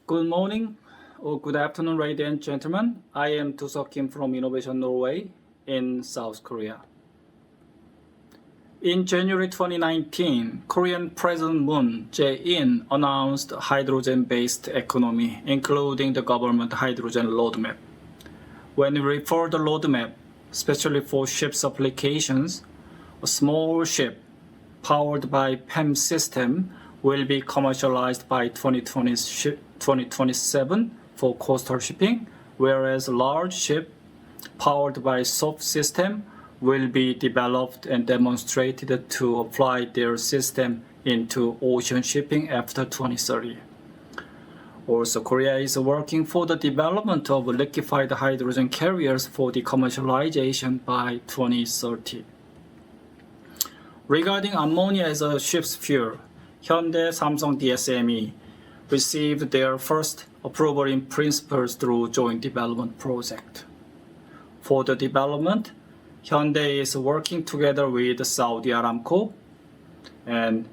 Good morning or good afternoon, ladies and gentlemen. I am Do-seok Kim from Innovation Norway in South Korea. In January 2019, Korean President Moon Jae-in announced a hydrogen-based economy, including the government hydrogen roadmap. When we refer to the roadmap, especially for ships applications, a small ship powered by PEM system will be commercialized by 2027 for coastal shipping, whereas a large ship powered by SOF system will be developed and demonstrated to apply their system into ocean shipping after 2030. Also, Korea is working for the development of liquefied hydrogen carriers for the commercialization by 2030. Regarding ammonia as a ship's fuel, Hyundai, Samsung, DSME received their first approval in principle through joint development project. For the development, Hyundai is working together with Saudi Aramco, and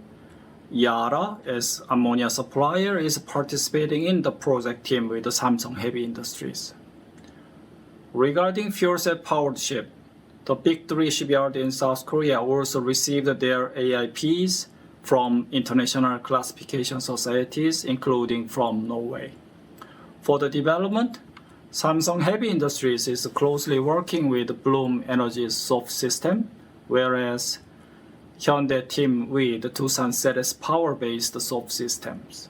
Yara as ammonia supplier is participating in the project team with the Samsung Heavy Industries. Regarding fuel cell powered ship, the big three shipyards in South Korea also received their AIPs from international classification societies, including from Norway. For the development, Samsung Heavy Industries is closely working with Bloom Energy's SOF system, whereas Hyundai team with Doosan Ceres power-based SOF systems.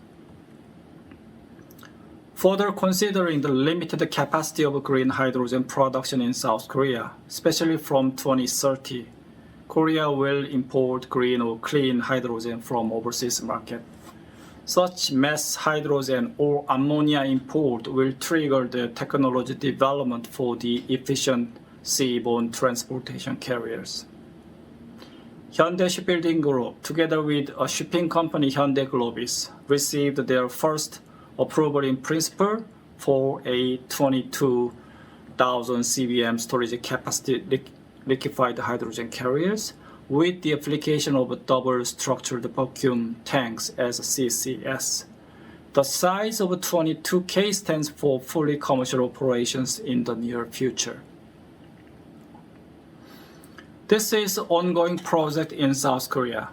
Further considering the limited capacity of green hydrogen production in South Korea, especially from 2030, Korea will import green or clean hydrogen from overseas market. Such mass hydrogen or ammonia import will trigger the technology development for the efficient seaborne transportation carriers. Hyundai Shipbuilding Group, together with a shipping company Hyundai Globis, received their first approval in principle for a 22,000 CBM storage capacity liquefied hydrogen carriers with the application of double structured vacuum tanks as CCS. The size of 22K stands for fully commercial operations in the near future. This is an ongoing project in South Korea.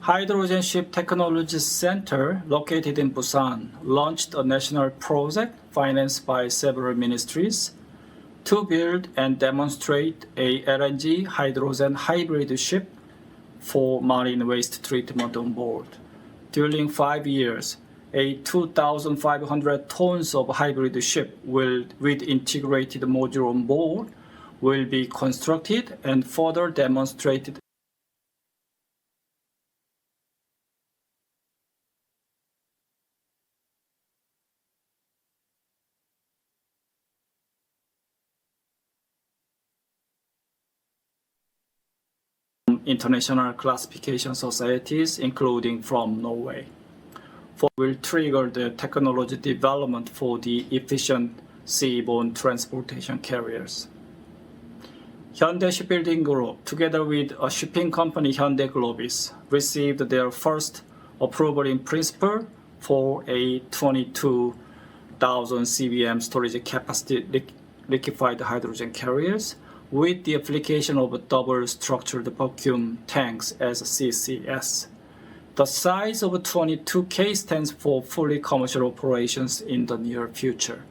Hydrogen Ship Technology Center, located in Busan, launched a national project financed by several ministries to build and demonstrate a LNG hydrogen hybrid ship for marine waste treatment on board. During 5 years, a 2,500 tons of hybrid ship with integrated module on board will be constructed and further demonstrated international classification societies, including from Norway. Will trigger the technology development for the efficient seaborne transportation carriers. Hyundai Shipbuilding Group, together with a shipping company Hyundai Globis, received their first approval in principle for a 22,000 CBM storage capacity liquefied hydrogen carriers with the application of double structured vacuum tanks as CCS. The size of 22K stands for fully commercial operations in the near future.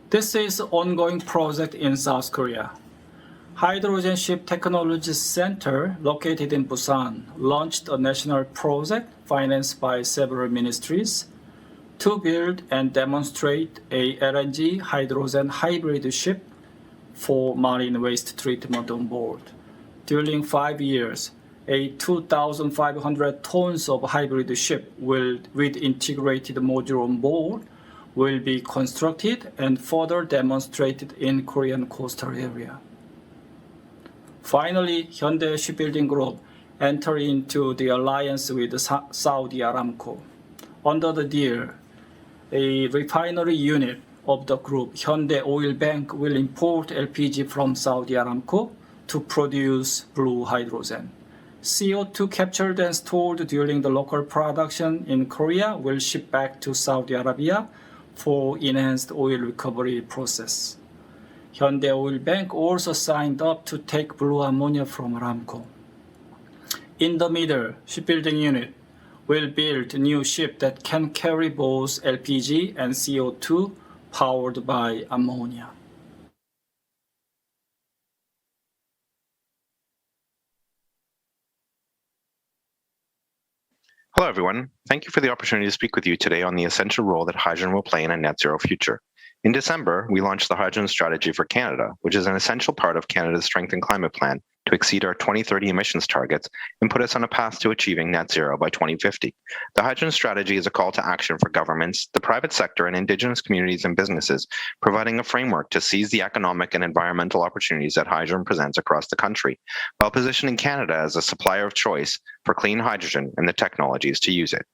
This is an ongoing project in South Korea. Hydrogen Ship Technology Center, located in Busan, launched a national project financed by several ministries to build and demonstrate a LNG hydrogen hybrid ship for marine waste treatment on board. During 5 years, a 2,500 tons of hybrid ship with integrated module on board will be constructed and further demonstrated in Korean coastal area. Finally, Hyundai Shipbuilding Group entered into the alliance with Saudi Aramco. Under the deal, a refinery unit of the group, Hyundai Oil Bank, will import LPG from Saudi Aramco to produce blue hydrogen. CO2 captured and stored during the local production in Korea will ship back to Saudi Arabia for enhanced oil recovery process. Hyundai Oil Bank also signed up to take blue ammonia from Aramco. In the middle, shipbuilding unit will build a new ship that can carry both LPG and CO2 powered by ammonia. Hello, everyone. Thank you for the opportunity to speak with you today on the essential role that hydrogen will play in a net zero future. In December, we launched the Hydrogen Strategy for Canada, which is an essential part of Canada's Strength and Climate Plan to exceed our 2030 emissions targets and put us on a path to achieving net zero by 2050. The Hydrogen Strategy is a call to action for governments, the private sector, and Indigenous communities and businesses, providing a framework to seize the economic and environmental opportunities that hydrogen presents across the country, while positioning Canada as a supplier of choice for clean hydrogen and the technologies to use it.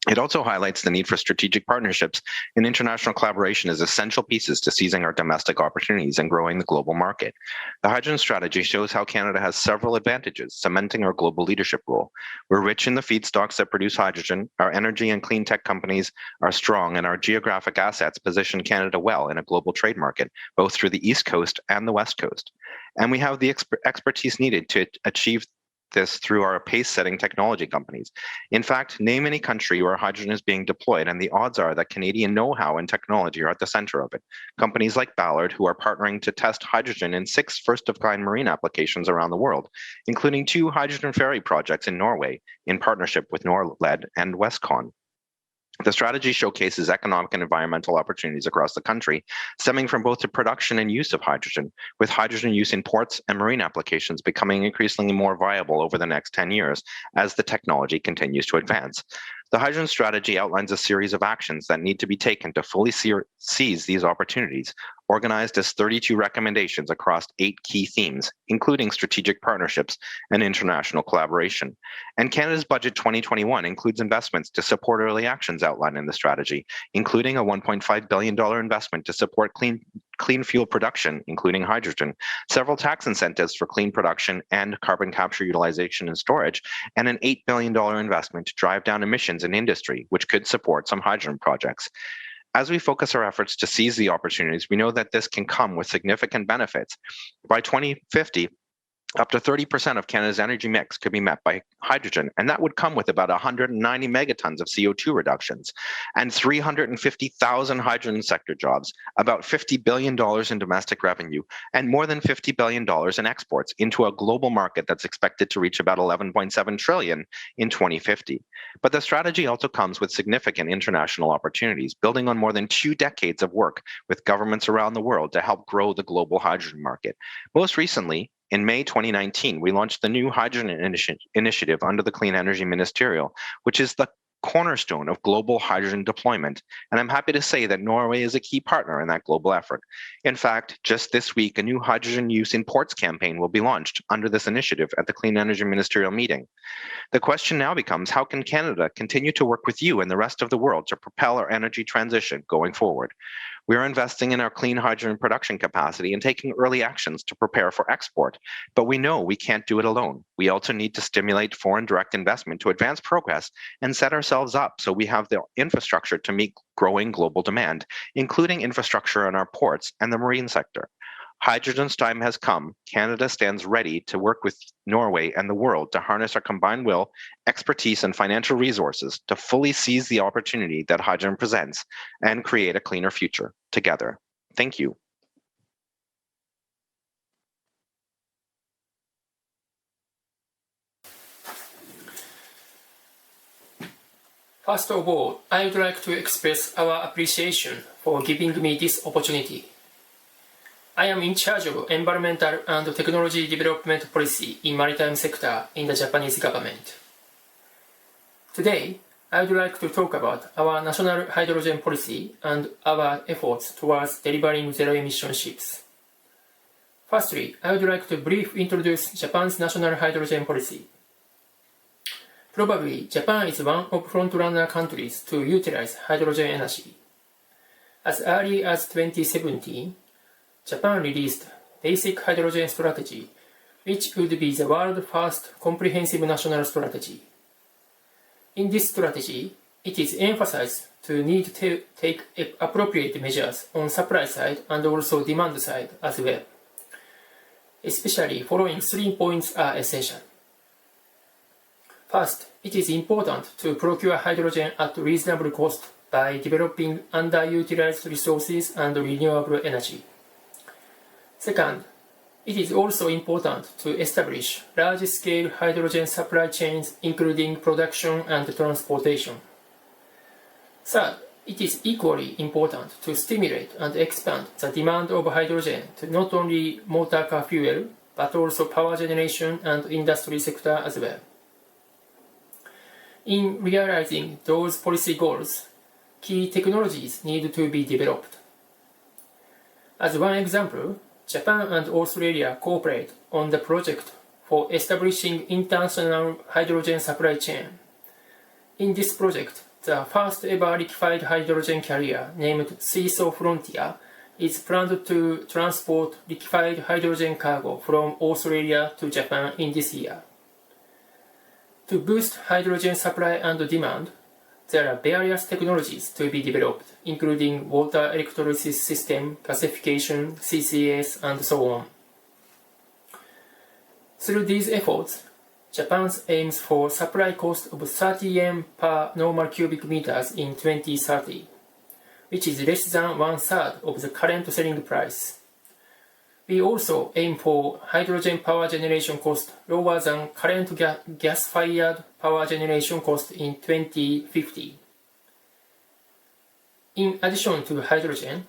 It also highlights the need for strategic partnerships and international collaboration as essential pieces to seizing our domestic opportunities and growing the global market. The Hydrogen Strategy shows how Canada has several advantages, cementing our global leadership role. We're rich in the feedstocks that produce hydrogen, our energy and clean tech companies are strong, and our geographic assets position Canada well in a global trade market, both through the East Coast and the West Coast. And we have the expertise needed to achieve this through our pace-setting technology companies. In fact, name any country where hydrogen is being deployed, and the odds are that Canadian know-how and technology are at the center of it. Companies like Ballard, who are partnering to test hydrogen in 6 first-of-kind marine applications around the world, including 2 hydrogen ferry projects in Norway in partnership with Norled and Westcon. The strategy showcases economic and environmental opportunities across the country, stemming from both the production and use of hydrogen, with hydrogen use in ports and marine applications becoming increasingly more viable over the next 10 years as the technology continues to advance. The hydrogen strategy outlines a series of actions that need to be taken to fully seize these opportunities, organized as 32 recommendations across 8 key themes, including strategic partnerships and international collaboration. And Canada's Budget 2021 includes investments to support early actions outlined in the strategy, including a $1.5 billion investment to support clean fuel production, including hydrogen, several tax incentives for clean production and carbon capture utilization and storage, and an $8 billion investment to drive down emissions in industry, which could support some hydrogen projects. As we focus our efforts to seize the opportunities, we know that this can come with significant benefits. By 2050, up to 30% of Canada's energy mix could be met by hydrogen, and that would come with about 190 megatons of CO2 reductions and 350,000 hydrogen sector jobs, about $50 billion in domestic revenue, and more than $50 billion in exports into a global market that's expected to reach about $11.7 trillion in 2050. But the strategy also comes with significant international opportunities, building on more than 2 decades of work with governments around the world to help grow the global hydrogen market. Most recently, in May 2019, we launched the new hydrogen initiative under the Clean Energy Ministerial, which is the cornerstone of global hydrogen deployment. And I'm happy to say that Norway is a key partner in that global effort. In fact, just this week, a new hydrogen use in ports campaign will be launched under this initiative at the Clean Energy Ministerial meeting. The question now becomes, how can Canada continue to work with you and the rest of the world to propel our energy transition going forward? We are investing in our clean hydrogen production capacity and taking early actions to prepare for export. But we know we can't do it alone. We also need to stimulate foreign direct investment to advance progress and set ourselves up so we have the infrastructure to meet growing global demand, including infrastructure in our ports and the marine sector. Hydrogen's time has come. Canada stands ready to work with Norway and the world to harness our combined will, expertise, and financial resources to fully seize the opportunity that hydrogen presents and create a cleaner future together. Thank you. First of all, I would like to express our appreciation for giving me this opportunity. I am in charge of environmental and technology development policy in maritime sector in the Japanese government. Today, I would like to talk about our national hydrogen policy and our efforts towards delivering zero-emission ships. Firstly, I would like to briefly introduce Japan's national hydrogen policy. Probably, Japan is one of front-runner countries to utilize hydrogen energy. As early as 2017, Japan released Basic Hydrogen Strategy, which would be the world's first comprehensive national strategy. In this strategy, it is emphasized to need to take appropriate measures on supply side and also demand side as well. Especially following 3 points are essential. First, it is important to procure hydrogen at reasonable cost by developing underutilized resources and renewable energy. Second, it is also important to establish large-scale hydrogen supply chains, including production and transportation. Third, it is equally important to stimulate and expand the demand of hydrogen to not only motor car fuel, but also power generation and industry sector as well. In realizing those policy goals, key technologies need to be developed. As one example, Japan and Australia cooperate on the project for establishing international hydrogen supply chain. In this project, the first ever liquefied hydrogen carrier named Seesaw Frontier is planned to transport liquefied hydrogen cargo from Australia to Japan in this year. To boost hydrogen supply and demand, there are various technologies to be developed, including water electrolysis system, gasification, CCS, and so on. Through these efforts, Japan aims for supply cost of 30 yen per normal cubic meters in 2030, which is less than 1/3 of the current selling price. We also aim for hydrogen power generation cost lower than current gas-fired power generation cost in 2050. In addition to hydrogen,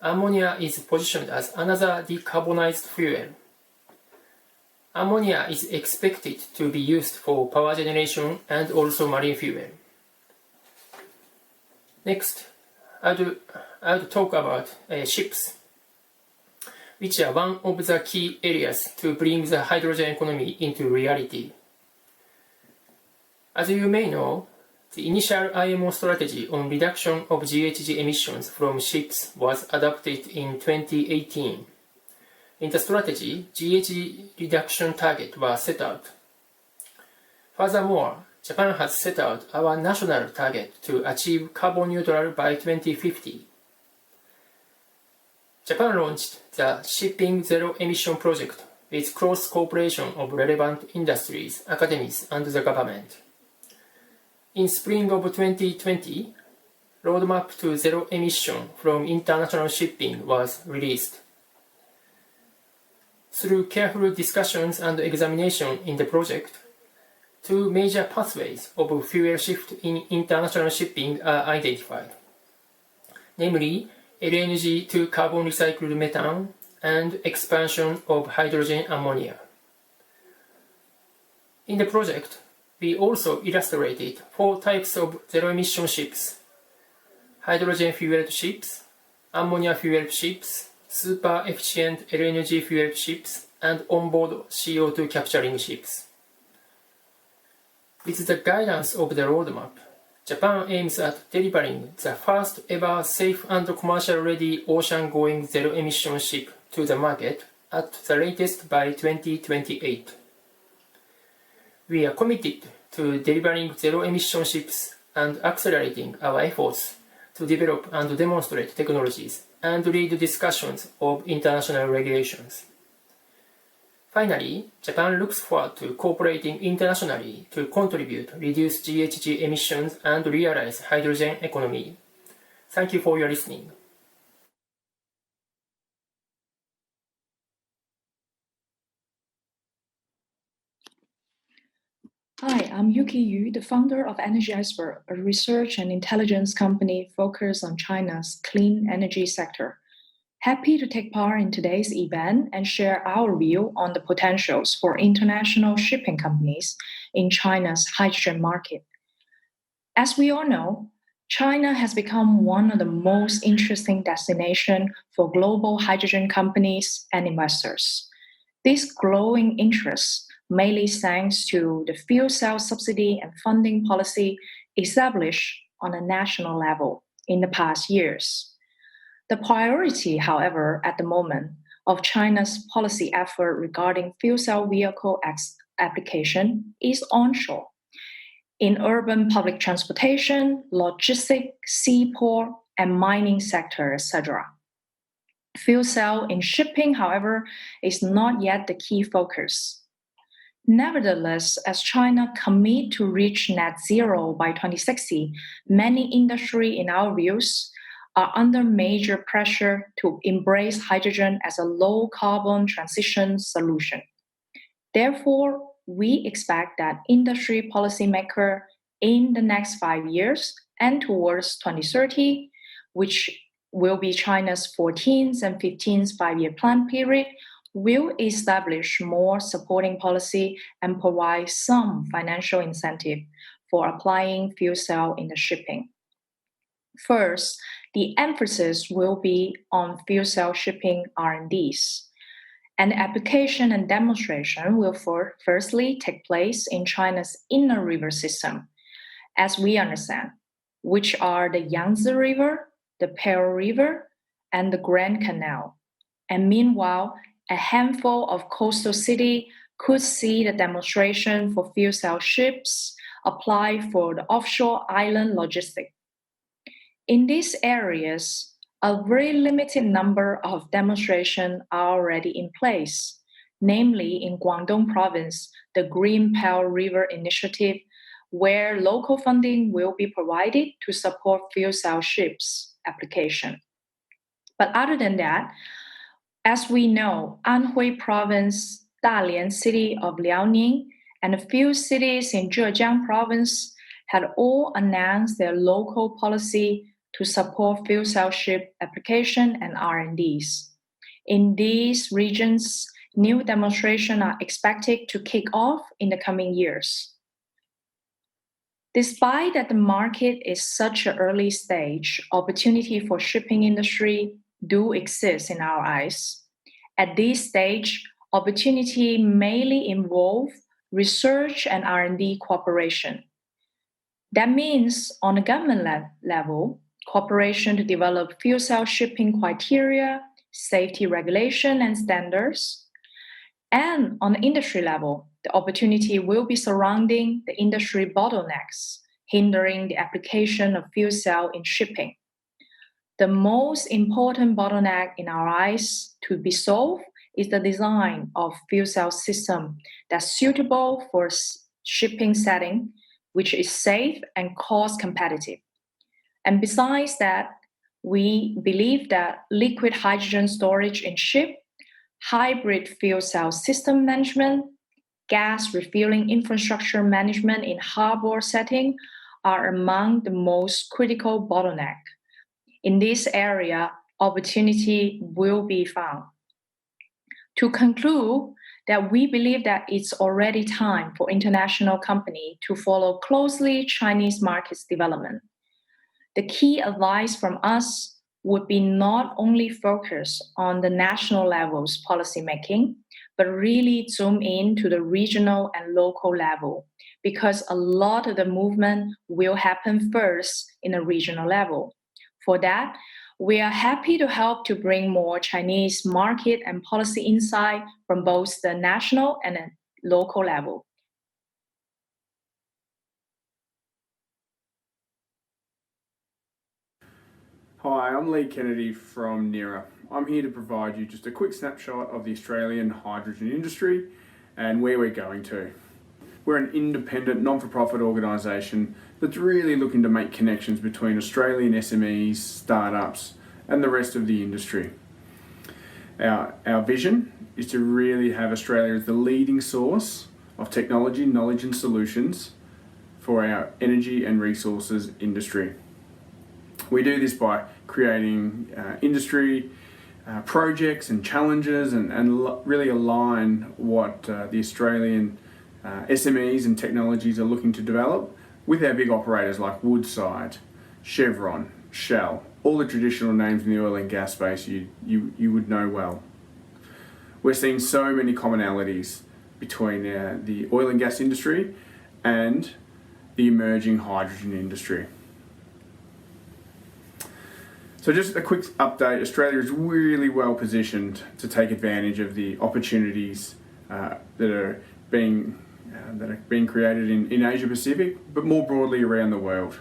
ammonia is positioned as another decarbonized fuel. Ammonia is expected to be used for power generation and also marine fuel. Next, I'll talk about ships, which are one of the key areas to bring the hydrogen economy into reality. As you may know, the initial IMO strategy on reduction of GHG emissions from ships was adopted in 2018. In the strategy, GHG reduction targets were set out. Furthermore, Japan has set out our national target to achieve carbon neutral by 2050. Japan launched the Shipping Zero Emission Project with close cooperation of relevant industries, academies, and the government. In spring of 2020, Roadmap to Zero Emission from International Shipping was released. Through careful discussions and examination in the project, two major pathways of fuel shift in international shipping are identified, namely LNG to carbon recycled methane and expansion of hydrogen ammonia. In the project, we also illustrated 4 types of zero-emission ships: hydrogen-fueled ships, ammonia-fueled ships, super-efficient LNG-fueled ships, and onboard CO2 capturing ships. With the guidance of the roadmap, Japan aims at delivering the first ever safe and commercial-ready ocean-going zero-emission ship to the market at the latest by 2028. We are committed to delivering zero-emission ships and accelerating our efforts to develop and demonstrate technologies and lead discussions of international regulations. Finally, Japan looks forward to cooperating internationally to contribute reduce GHG emissions and realize hydrogen economy. Thank you for your listening. Hi, I'm Yuki Yu, the founder of Energy Iceberg, a research and intelligence company focused on China's clean energy sector. Happy to take part in today's event and share our view on the potentials for international shipping companies in China's hydrogen market. As we all know, China has become one of the most interesting destinations for global hydrogen companies and investors. This growing interest mainly thanks to the fuel cell subsidy and funding policy established on a national level in the past years. The priority, however, at the moment of China's policy effort regarding fuel cell vehicle application is onshore, in urban public transportation, logistics, seaport, and mining sector, etc. Fuel cell in shipping, however, is not yet the key focus. Nevertheless, as China commits to reach net zero by 2060, many industries, in our views, are under major pressure to embrace hydrogen as a low-carbon transition solution. Therefore, we expect that industry policymakers in the next 5 years and towards 2030, which will be China's 14th and 15th five-year plan period, will establish more supporting policy and provide some financial incentive for applying fuel cell in the shipping. First, the emphasis will be on fuel cell shipping R&Ds. And application and demonstration will firstly take place in China's inner river system, as we understand, which are the Yangtze River, the Pearl River, and the Grand Canal. And meanwhile, a handful of coastal cities could see the demonstration for fuel cell ships apply for the offshore island logistics. In these areas, a very limited number of demonstrations are already in place, namely in Guangdong province, the Green Pearl River Initiative, where local funding will be provided to support fuel cell ships application. But other than that, as we know, Anhui province, Dalian city of Liaoning, and a few cities in Zhejiang province had all announced their local policy to support fuel cell ship application and R&Ds. In these regions, new demonstrations are expected to kick off in the coming years. Despite that the market is such an early stage, opportunity for shipping industry do exist in our eyes. At this stage, opportunity mainly involve research and R&D cooperation. That means on a government level, cooperation to develop fuel cell shipping criteria, safety regulation and standards. And on the industry level, the opportunity will be surrounding the industry bottlenecks, hindering the application of fuel cell in shipping. The most important bottleneck in our eyes to be solved is the design of fuel cell system that's suitable for shipping setting, which is safe and cost competitive. And besides that, we believe that liquid hydrogen storage in ship, hybrid fuel cell system management, gas refueling infrastructure management in harbor setting are among the most critical bottlenecks. In this area, opportunity will be found. To conclude, that we believe that it's already time for international companies to follow closely Chinese markets development. The key advice from us would be not only focus on the national level's policy making, but really zoom in to the regional and local level, because a lot of the movement will happen first in a regional level. For that, we are happy to help to bring more Chinese market and policy insight from both the national and the local level. Hi, I'm Lee Kennedy from NERA. I'm here to provide you just a quick snapshot of the Australian hydrogen industry and where we're going to. We're an independent, non-for-profit organisation that's really looking to make connections between Australian SMEs, startups, and the rest of the industry. Our vision is to really have Australia as the leading source of technology, knowledge and solutions for our energy and resources industry. We do this by creating industry projects and challenges and really align what the Australian SMEs and technologies are looking to develop with our big operators like Woodside, Chevron, Shell, all the traditional names in the oil and gas space you would know well. We're seeing so many commonalities between the oil and gas industry and the emerging hydrogen industry. So just a quick update, Australia is really well positioned to take advantage of the opportunities that are being created in Asia Pacific, but more broadly around the world.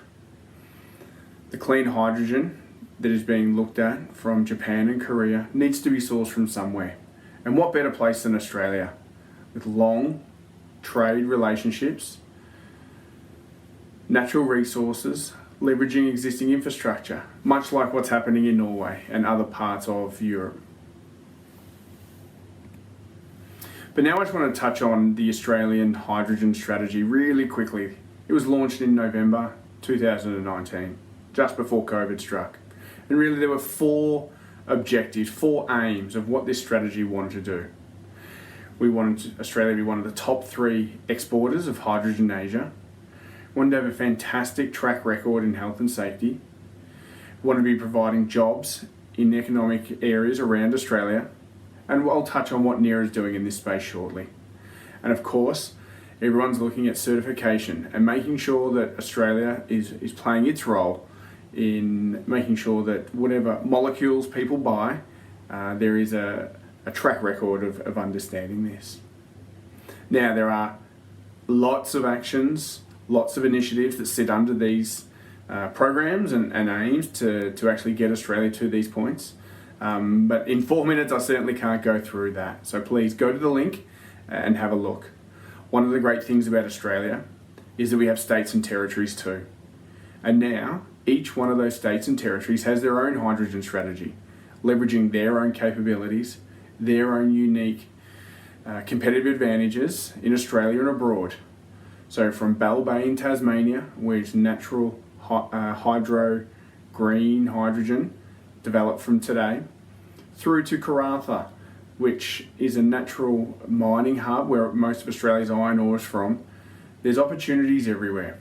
The clean hydrogen that is being looked at from Japan and Korea needs to be sourced from somewhere. And what better place than Australia, with long trade relationships, natural resources, leveraging existing infrastructure, much like what's happening in Norway and other parts of Europe. But now I just want to touch on the Australian hydrogen strategy really quickly. It was launched in November 2019, just before COVID struck. And really there were 4 objectives, 4 aims of what this strategy wanted to do. We wanted Australia to be one of the top 3 exporters of hydrogen in Asia. We wanted to have a fantastic track record in health and safety. We wanted to be providing jobs in economic areas around Australia. And I'll touch on what NERA is doing in this space shortly. And of course, everyone's looking at certification and making sure that Australia is playing its role in making sure that whatever molecules people buy, there is a track record of understanding this. Now, there are lots of actions, lots of initiatives that sit under these programs and aims to actually get Australia to these points. But in 4 minutes, I certainly can't go through that. So please go to the link and have a look. One of the great things about Australia is that we have states and territories too. And now, each one of those states and territories has their own hydrogen strategy, leveraging their own capabilities, their own unique competitive advantages in Australia and abroad. So from Bell Bay in Tasmania, where it's natural hydro green hydrogen developed from today, through to Karratha, which is a natural mining hub where most of Australia's iron ore is from. There's opportunities everywhere.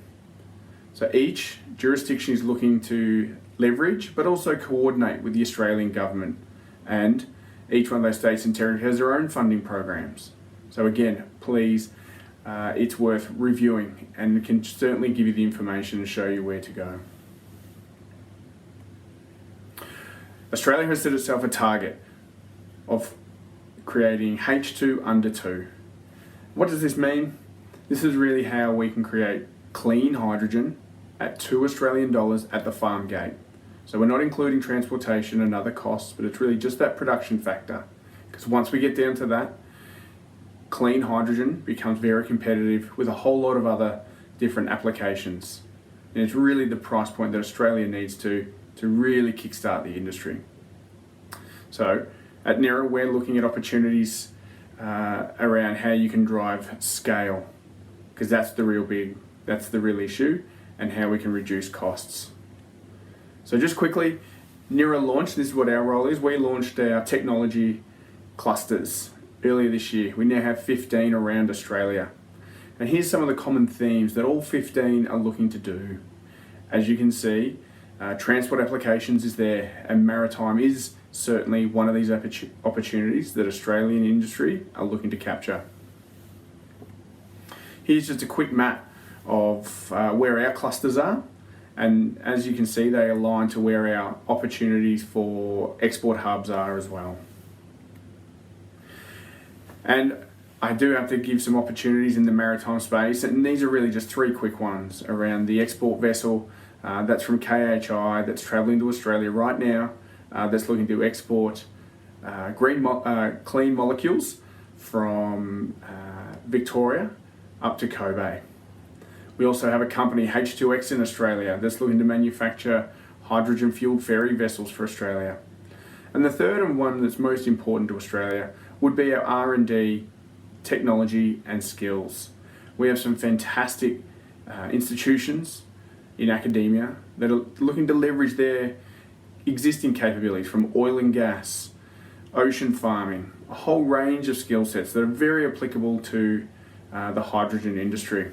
So each jurisdiction is looking to leverage, but also coordinate with the Australian government. And each one of those states and territories has their own funding programs. So again, please, it's worth reviewing and can certainly give you the information and show you where to go. Australia has set itself a target of creating H2 under 2. What does this mean? This is really how we can create clean hydrogen at $2 at the farm gate. So we're not including transportation and other costs, but it's really just that production factor. Because once we get down to that, clean hydrogen becomes very competitive with a whole lot of other different applications. And it's really the price point that Australia needs to really kickstart the industry. So at NERA, we're looking at opportunities around how you can drive scale, because that's the real issue, and how we can reduce costs. So just quickly, NERA launched, this is what our role is, we launched our technology clusters earlier this year. We now have 15 around Australia. And here's some of the common themes that all 15 are looking to do. As you can see, transport applications is there, and maritime is certainly one of these opportunities that Australian industry are looking to capture. Here's just a quick map of where our clusters are, and as you can see, they align to where our opportunities for export hubs are as well. And I do have to give some opportunities in the maritime space, and these are really just 3 quick ones around the export vessel that's from KHI that's travelling to Australia right now, that's looking to export clean molecules from Victoria up to Kobe. We also have a company, H2X in Australia, that's looking to manufacture hydrogen-fueled ferry vessels for Australia. And the third and one that's most important to Australia would be our R&D, technology and skills. We have some fantastic institutions in academia that are looking to leverage their existing capabilities from oil and gas, ocean farming, a whole range of skill sets that are very applicable to the hydrogen industry.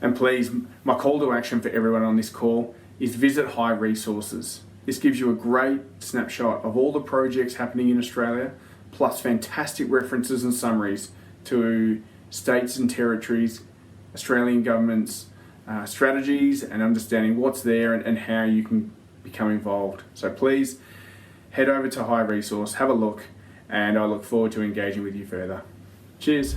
And please, my call to action for everyone on this call is visit High Resources. This gives you a great snapshot of all the projects happening in Australia, plus fantastic references and summaries to states and territories, Australian governments, strategies and understanding what's there and how you can become involved. So please head over to High Resource, have a look, and I look forward to engaging with you further. Cheers.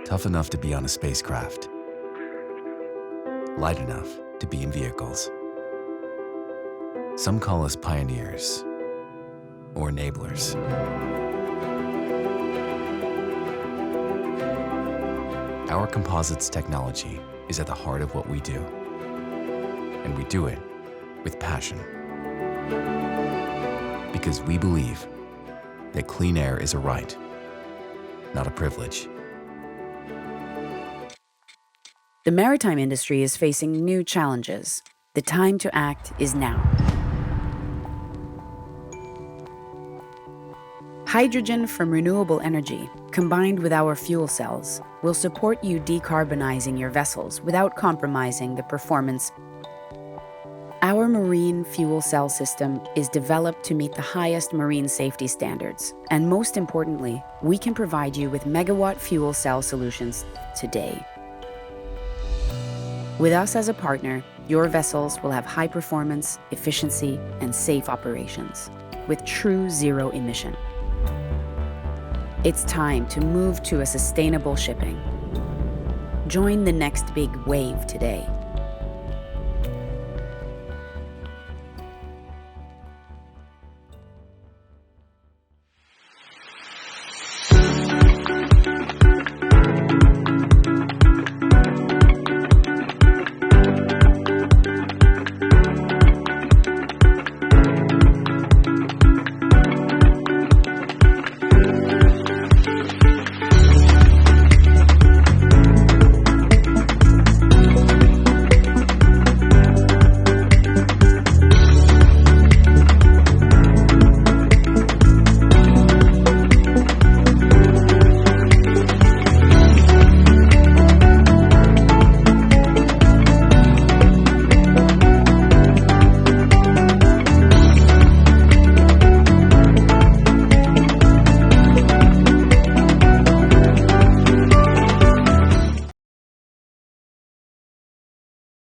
Tough enough to be on a spacecraft. Light enough to be in vehicles. Some call us pioneers or enablers. Our composites technology is at the heart of what we do. And we do it with passion. Because we believe that clean air is a right, not a privilege. The maritime industry is facing new challenges. The time to act is now. Hydrogen from renewable energy, combined with our fuel cells, will support you decarbonizing your vessels without compromising the performance. Our marine fuel cell system is developed to meet the highest marine safety standards. And most importantly, we can provide you with megawatt fuel cell solutions today. With us as a partner, your vessels will have high performance, efficiency, and safe operations with true zero emission. It's time to move to a sustainable shipping. Join the next big wave today.